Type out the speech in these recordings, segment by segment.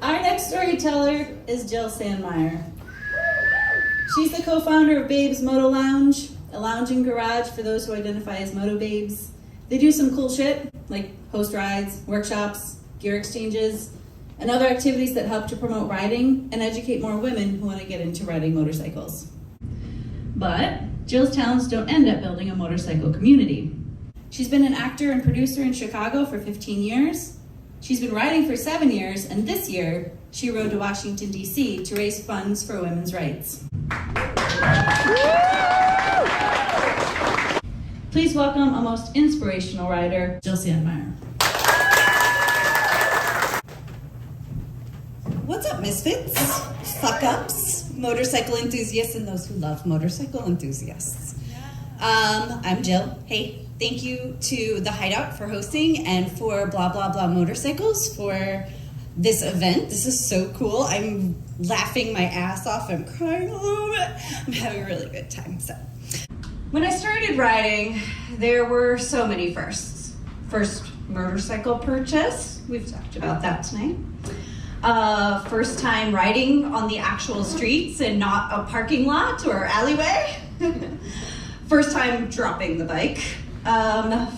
Our next storyteller is Jill Sandmire. She's the co-founder of Babes Moto Lounge, a lounging garage for those who identify as moto babes. They do some cool shit, like host rides, workshops, gear exchanges, and other activities that help to promote riding and educate more women who want to get into riding motorcycles. But Jill's talents don't end at building a motorcycle community. She's been an actor and producer in Chicago for 15 years. She's been riding for 7 years, and this year, she rode to Washington, D.C. to raise funds for women's rights. Please welcome a most inspirational rider, Jill Sandmire. What's up, misfits, fuck-ups, motorcycle enthusiasts, and those who love motorcycle enthusiasts? I'm Jill. Hey, thank you to The Hideout for hosting and for Blah Blah Blah Motorcycles for this event. This is so cool. I'm laughing my ass off. I'm crying a little bit. I'm having a really good time. So, when I started riding, there were so many firsts. First motorcycle purchase. We've talked about that tonight. First time riding on the actual streets and not a parking lot or alleyway. First time dropping the bike.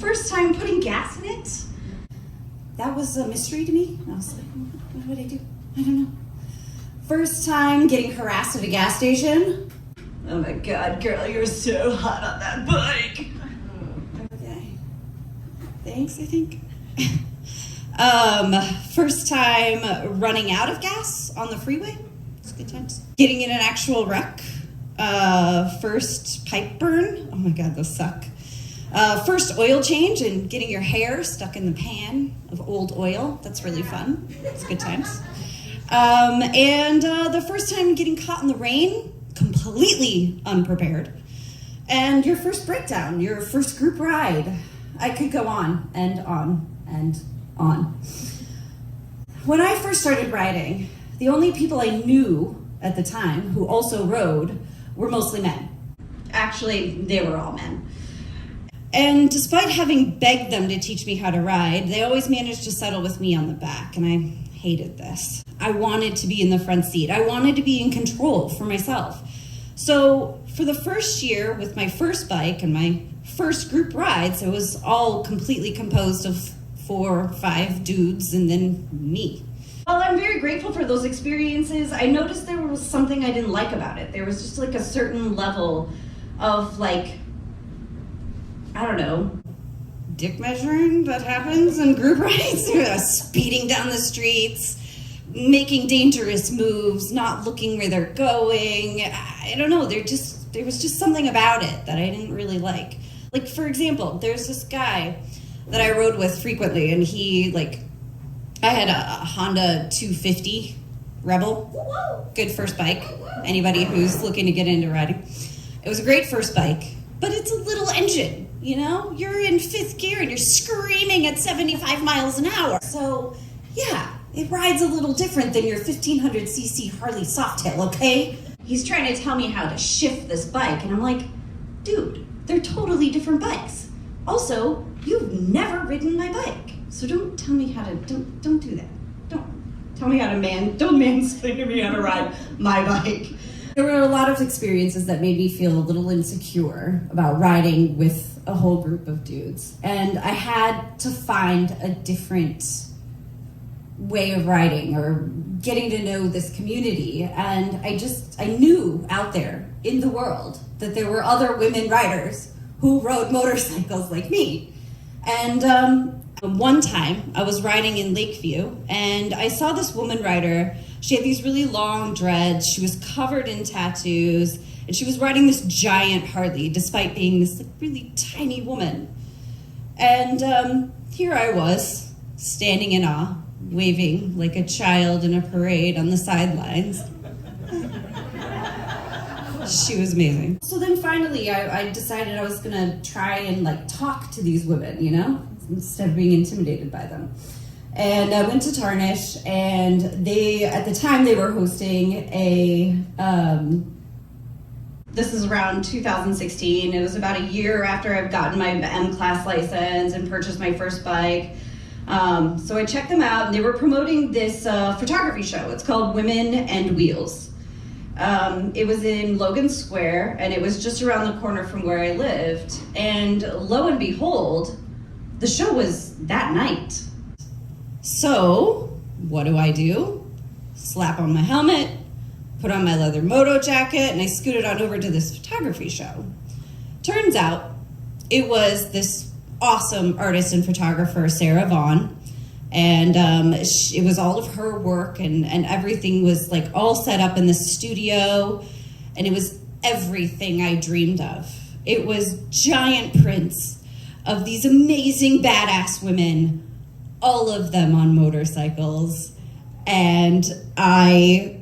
First time putting gas in it. that was a mystery to me. I was like, what would I do? I don't know. First time getting harassed at a gas station. Oh my God, girl, you're so hot on that bike. Okay. Thanks, I think. First time running out of gas on the freeway. It's good times. Getting in an actual wreck. First pipe burn. Oh my God, those suck. First oil change and getting your hair stuck in the pan of old oil. That's really fun. It's good times. And the first time getting caught in the rain, completely unprepared. And your first breakdown, your first group ride. I could go on and on and on. When I first started riding, the only people I knew at the time who also rode were mostly men. Actually, they were all men. And despite having begged them to teach me how to ride, they always managed to settle with me on the back, and I hated this. I wanted to be in the front seat. I wanted to be in control for myself. So for the first year with my first bike and my first group rides, it was all completely composed of 4 or 5 dudes and then me. While I'm very grateful for those experiences, I noticed there was something I didn't like about it. There was just like a certain level of like, I don't know, dick measuring that happens in group rides. Speeding down the streets, making dangerous moves, not looking where they're going. I don't know, there was just something about it that I didn't really like. Like, for example, there's this guy that I rode with frequently, and I had a Honda 250 Rebel. Good first bike. Anybody who's looking to get into riding. It was a great first bike, but it's a little engine, you know? You're in 5th gear and you're screaming at 75 miles an hour. So, yeah, it rides a little different than your 1500cc Harley Softail, okay? He's trying to tell me how to shift this bike, and I'm like, dude, they're totally different bikes. Also, you've never ridden my bike, so don't tell me how to, don't do that. Don't tell me how to don't mansplain to me how to ride my bike. There were a lot of experiences that made me feel a little insecure about riding with a whole group of dudes. And I had to find a different way of riding or getting to know this community. And I knew out there in the world that there were other women riders who rode motorcycles like me. And one time I was riding in Lakeview and I saw this woman rider. She had these really long dreads. She was covered in tattoos, and she was riding this giant Harley despite being this really tiny woman. And here I was, standing in awe, waving like a child in a parade on the sidelines. She was amazing. So then finally I decided I was gonna try and talk to these women, you know, instead of being intimidated by them. And I went to Tarnish, and at the time they were hosting This is around 2016. It was about a year after I've gotten my M-Class license and purchased my first bike. So I checked them out, and they were promoting this photography show. It's called Women and Wheels. It was in Logan Square, and it was just around the corner from where I lived. And lo and behold, the show was that night. So, what do? Slap on my helmet, put on my leather moto jacket, and I scooted on over to this photography show. Turns out, it was this awesome artist and photographer, Sarah Vaughn, and it was all of her work, and everything was like all set up in the studio, and it was everything I dreamed of. It was giant prints of these amazing badass women, all of them on motorcycles, and I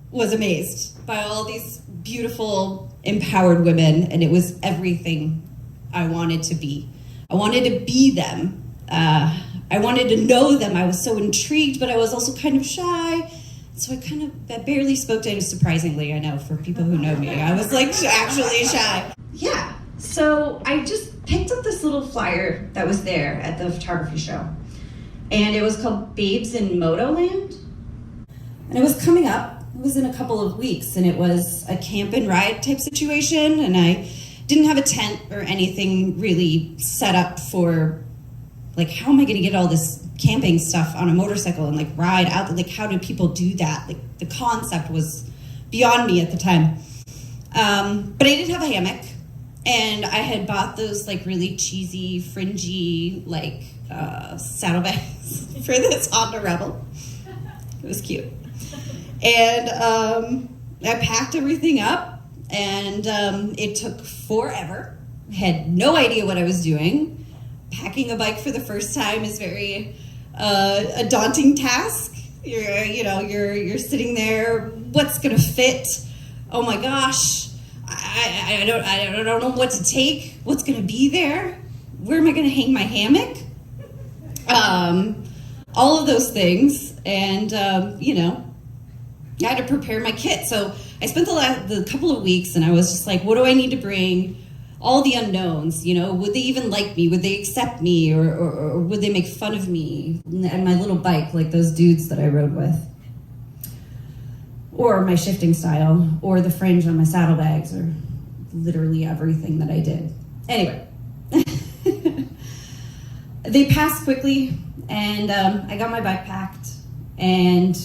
was amazed by all these beautiful, empowered women, and it was everything I wanted to be. I wanted to be them. I wanted to know them. I was so intrigued, but I was also kind of shy. So I barely spoke to them, surprisingly, I know, for people who know me. I was like actually shy. Yeah, so I just picked up this little flyer that was there at the photography show. And it was called Babes in Motoland. And it was coming up. It was in a couple of weeks, and it was a camp and ride type situation, and I didn't have a tent or anything really set up for, like, how am I going to get all this camping stuff on a motorcycle and, like, ride out? Like, how do people do that? Like, the concept was beyond me at the time. But I did have a hammock, and I had bought those, like, really cheesy, fringy, like, saddlebags for this Honda Rebel. It was cute. And I packed everything up, and it took forever. I had no idea what I was doing. Packing a bike for the first time is very a daunting task. You're sitting there. What's gonna fit? Oh my gosh, I don't know what to take. What's gonna be there? Where am I gonna hang my hammock? All of those things, and I had to prepare my kit. So I spent the couple of weeks, and I was just like, what do I need to bring? All the unknowns, would they even like me? Would they accept me? Or would they make fun of me? And my little bike, like those dudes that I rode with. Or my shifting style, or the fringe on my saddlebags, or literally everything that I did. Anyway, they passed quickly, and I got my bike packed, and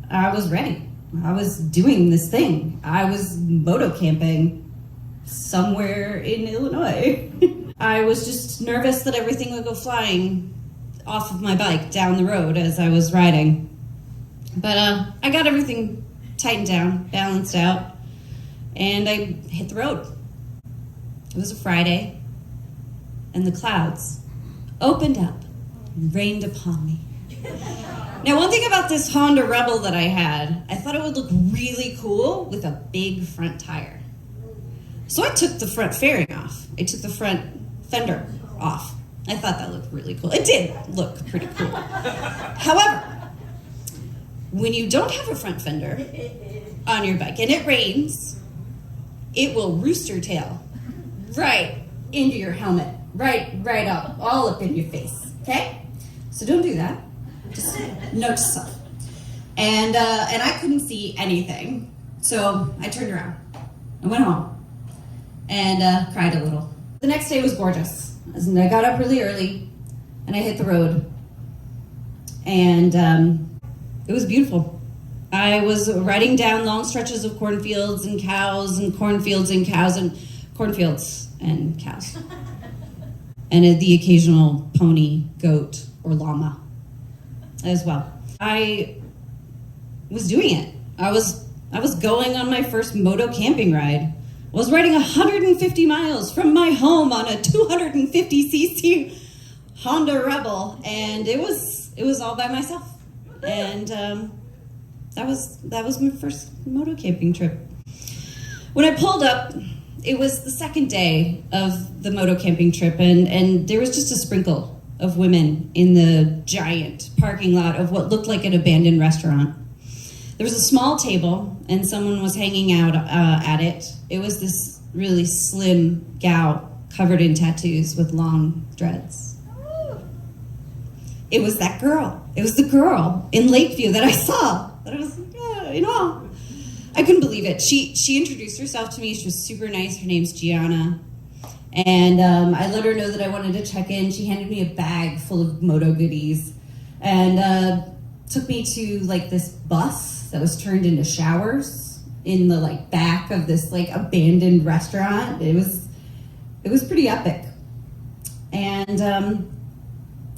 I was ready. I was doing this thing. I was moto camping somewhere in Illinois. I was just nervous that everything would go flying off of my bike down the road as I was riding. But I got everything tightened down, balanced out, and I hit the road. It was a Friday, and the clouds opened up and rained upon me. Now, one thing about this Honda Rebel that I had, I thought it would look really cool with a big front tire. So I took the front fairing off. I took the front fender off. I thought that looked really cool. It did look pretty cool. However, when you don't have a front fender on your bike and it rains, it will rooster tail right into your helmet, right up, all up in your face, okay? So don't do that. Just note to self. And I couldn't see anything, so I turned around. I went home and cried a little. The next day was gorgeous. I got up really early, and I hit the road, and it was beautiful. I was riding down long stretches of cornfields and cows, and cornfields and cows, and cornfields and cows, and the occasional pony, goat, or llama as well. I was doing it. I was going on my first moto camping ride. I was riding 150 miles from my home on a 250cc Honda Rebel, and it was all by myself. And that was my first moto camping trip. When I pulled up, it was the second day of the moto camping trip, and there was just a sprinkle of women in the giant parking lot of what looked like an abandoned restaurant. There was a small table, and someone was hanging out at it. It was this really slim gal covered in tattoos with long dreads. it was that girl. It was the girl in Lakeview that I saw. That I was like, in awe. I couldn't believe it. She introduced herself to me. She was super nice. Her name's Gianna. And I let her know that I wanted to check in. She handed me a bag full of moto goodies and took me to like this bus that was turned into showers in the like back of this like abandoned restaurant. It was pretty epic. And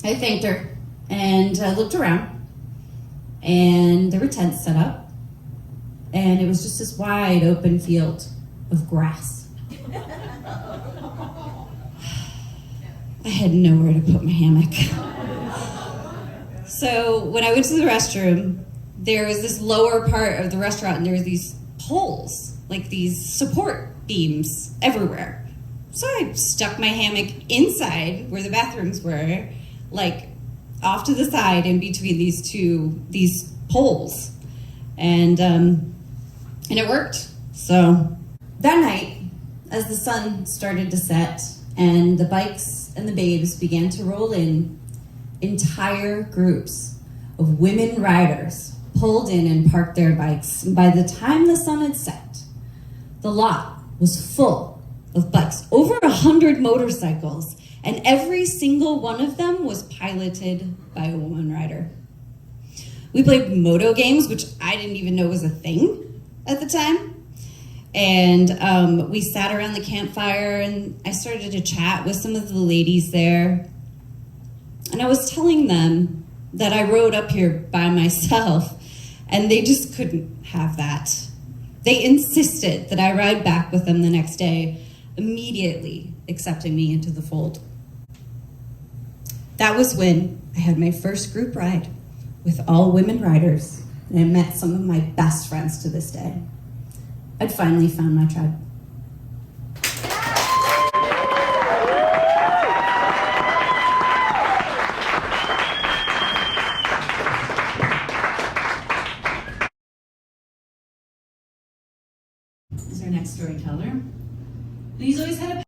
I thanked her and looked around, and there were tents set up, and it was just this wide open field of grass. I had nowhere to put my hammock. So when I went to the restroom, there was this lower part of the restaurant, and there were these poles, like these support beams everywhere. So I stuck my hammock inside where the bathrooms were, like off to the side in between these poles, and it worked. So that night, as the sun started to set and the bikes and the babes began to roll in, entire groups of women riders pulled in and parked their bikes. And by the time the sun had set, the lot was full of bikes, over 100 motorcycles, and every single one of them was piloted by a woman rider. We played moto games, which I didn't even know was a thing at the time. And we sat around the campfire, and I started to chat with some of the ladies there. And I was telling them that I rode up here by myself, and they just couldn't have that. They insisted that I ride back with them the next day, immediately accepting me into the fold. That was when I had my first group ride with all women riders, and I met some of my best friends to this day. I'd finally found my tribe. Is our next storyteller. And he's always had a